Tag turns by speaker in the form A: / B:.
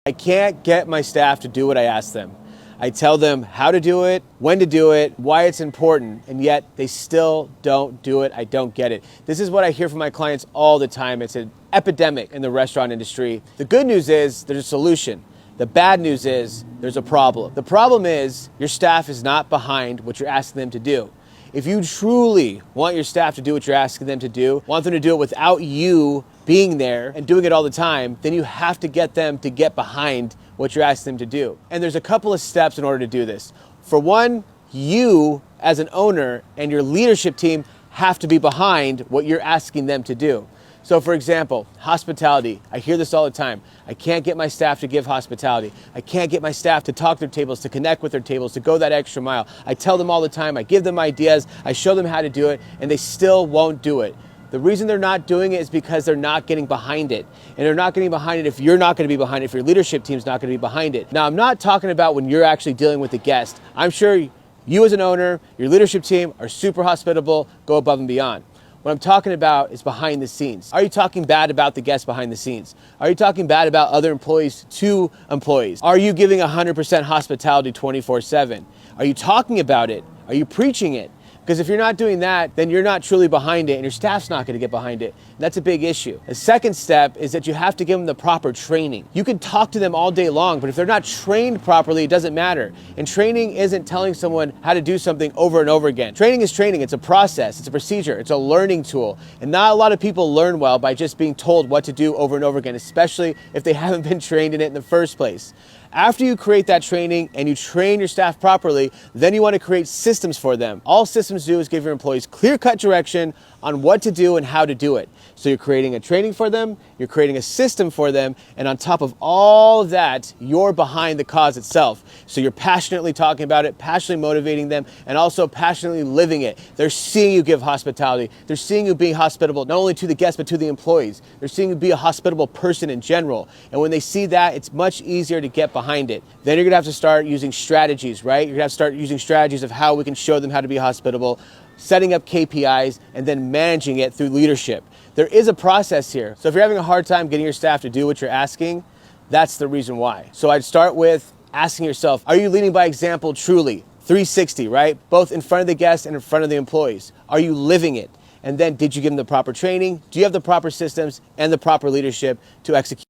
A: I can't get my staff to do what I ask them. I tell them how to do it, when to do it, why it's important, and yet they still don't do it. I don't get it. This is what I hear from my clients all the time. It's an epidemic in the restaurant industry. The good news is there's a solution. The bad news is there's a problem. The problem is your staff is not behind what you're asking them to do. If you truly want your staff to do what you're asking them to do, want them to do it without you being there and doing it all the time, then you have to get them to get behind what you're asking them to do. And there's a couple of steps in order to do this. For one, you as an owner and your leadership team have to be behind what you're asking them to do. So for example, hospitality. I hear this all the time. I can't get my staff to give hospitality. I can't get my staff to talk to their tables, to connect with their tables, to go that extra mile. I tell them all the time, I give them ideas, I show them how to do it, and they still won't do it. The reason they're not doing it is because they're not getting behind it. And they're not getting behind it if you're not going to be behind it, if your leadership team's not going to be behind it. Now, I'm not talking about when you're actually dealing with the guest. I'm sure you as an owner, your leadership team are super hospitable, go above and beyond. What I'm talking about is behind the scenes. Are you talking bad about the guests behind the scenes? Are you talking bad about other employees to employees? Are you giving 100% hospitality 24/7? Are you talking about it? Are you preaching it? Because if you're not doing that, then you're not truly behind it and your staff's not going to get behind it. And that's a big issue. The second step is that you have to give them the proper training. You can talk to them all day long, but if they're not trained properly, it doesn't matter. And training isn't telling someone how to do something over and over again. Training is training. It's a process. It's a procedure. It's a learning tool. And not a lot of people learn well by just being told what to do over and over again, especially if they haven't been trained in it in the first place. After you create that training and you train your staff properly, then you want to create systems for them. All systems do is give your employees clear-cut direction on what to do and how to do it. So you're creating a training for them, you're creating a system for them, and on top of all of that, you're behind the cause itself. So you're passionately talking about it, passionately motivating them, and also passionately living it. They're seeing you give hospitality. They're seeing you being hospitable, not only to the guests, but to the employees. They're seeing you be a hospitable person in general. And when they see that, it's much easier to get behind it. Then you're gonna have to start using strategies, right? You're gonna have to start using strategies of how we can show them how to be hospitable, setting up KPIs, and then managing it through leadership. There is a process here. So if you're having a hard time getting your staff to do what you're asking, that's the reason why. So I'd start with asking yourself, are you leading by example truly? 360, right? Both in front of the guests and in front of the employees. Are you living it? And then did you give them the proper training? Do you have the proper systems and the proper leadership to execute?